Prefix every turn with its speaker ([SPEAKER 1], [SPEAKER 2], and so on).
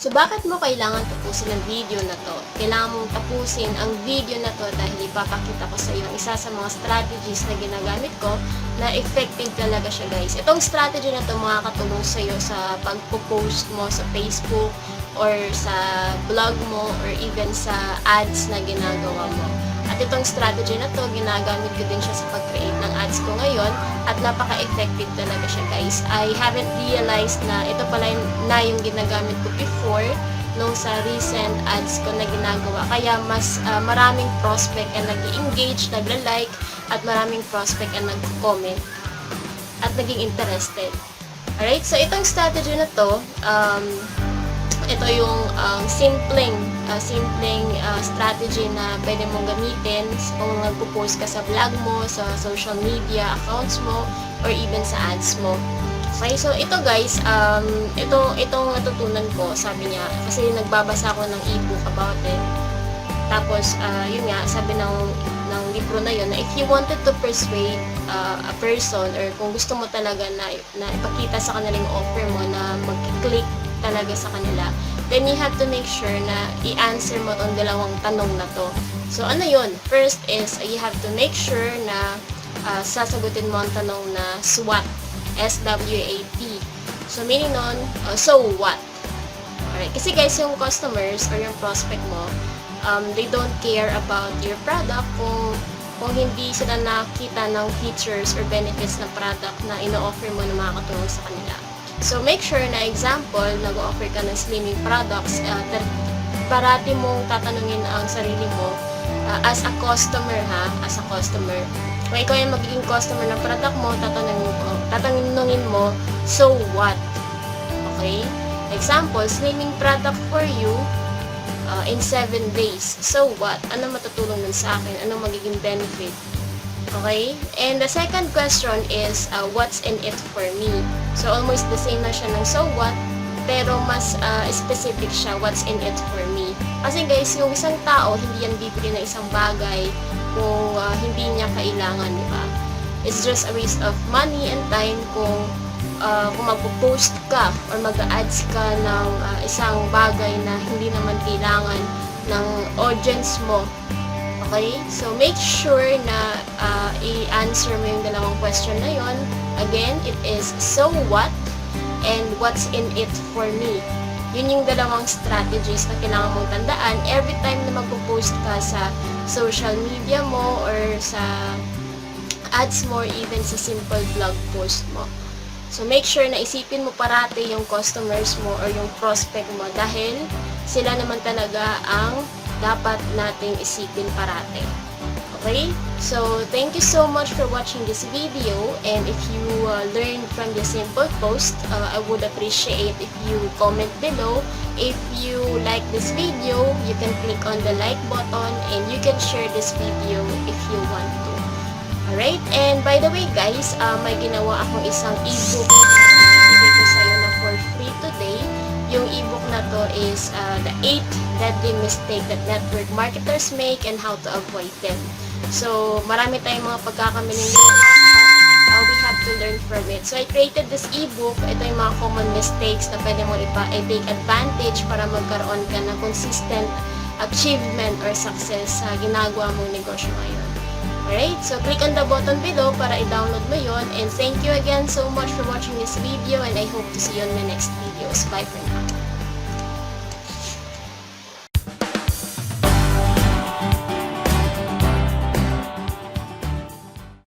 [SPEAKER 1] So, bakit mo kailangan tapusin ang video na to? Kailangan mong tapusin ang video na to dahil ipapakita ko sa iyo ang isa sa mga strategies na ginagamit ko na effective talaga siya, guys. Itong strategy na to makakatulong sa iyo sa pagpo-post mo sa Facebook or sa blog mo or even sa ads na ginagawa mo. At itong strategy na to, ginagamit ko din siya sa pag-create ng ads ko ngayon at napaka-effective talaga siya, guys. I haven't realized na ito pala na yung ginagamit ko before nung sa recent ads ko na ginagawa. Kaya mas maraming prospect ang nag-engage, nagla-like, at maraming prospect ang nag-comment at naging interested. Alright, so itong strategy na to, ito yung simpleng strategy na pwede mong gamitin kung nagpo-post ka sa blog mo, sa social media accounts mo, or even sa ads mo. Okay, so ito, guys, itong natutunan ko, sabi niya, kasi nagbabasa ako ng ebook about it. Tapos, yun nga, sabi ng libro na yun, na if you wanted to persuade a person, or kung gusto mo talaga na ipakita sa kanila yung offer mo, na mag-click talaga sa kanila, then you have to make sure na i-answer mo tong dalawang tanong na to. So, ano yun? First is, you have to make sure na sasagutin mo ang tanong na SWOT. S-W-A-T. So, meaning nun, so what? Alright. Kasi guys, yung customers or yung prospect mo, they don't care about your product kung hindi sila nakita ng features or benefits ng product na ino-offer mo na makakatulong sa kanila. So, make sure na example, nag-offer ka ng slimming products, parati mong tatanungin ang sarili mo as a customer, as a customer. Kung ikaw yung magiging customer ng product mo, tatanungin mo, so what? Okay? Example, slimming product for you in 7 days. So what? Ano matutulong nun sa akin? Ano magiging benefit? Okay? And the second question is, what's in it for me? So, almost the same na siya ng so what, pero mas specific siya, what's in it for me. Kasi guys, yung isang tao, hindi yan bibili ng isang bagay kung hindi niya kailangan, di ba? It's just a waste of money and time kung magpo-post ka or mag-ads ka ng isang bagay na hindi naman kailangan ng audience mo. Okay? So, make sure na i-answer mo yung dalawang question na yon. Again, it is so what and what's in it for me. Yun yung dalawang strategies na kailangan mong tandaan every time na magpo-post ka sa social media mo or sa ads mo or even sa simple blog post mo. So, make sure na isipin mo parati yung customers mo or yung prospect mo dahil sila naman talaga ang dapat nating isipin parati. Okay? So, thank you so much for watching this video, and if you learned from this simple post, I would appreciate if you comment below. If you like this video, you can click on the like button and you can share this video if you want to. Alright? And by the way, guys, may ginawa akong isang ebook na ibigay ko sa'yo na for free today. Yung ebook na to is the 8 deadly mistake that network marketers make and how to avoid them. So, marami tayong mga pagkakamaling but we have to learn from it. So, I created this ebook. Ito yung mga common mistakes na pwede mo i-take advantage para magkaroon ka ng consistent achievement or success sa ginagawa mong negosyo ngayon. Alright, so click on the button below para i-download mo yon. And thank you again so much for watching this video, and I hope to see you on my next videos. Bye for now.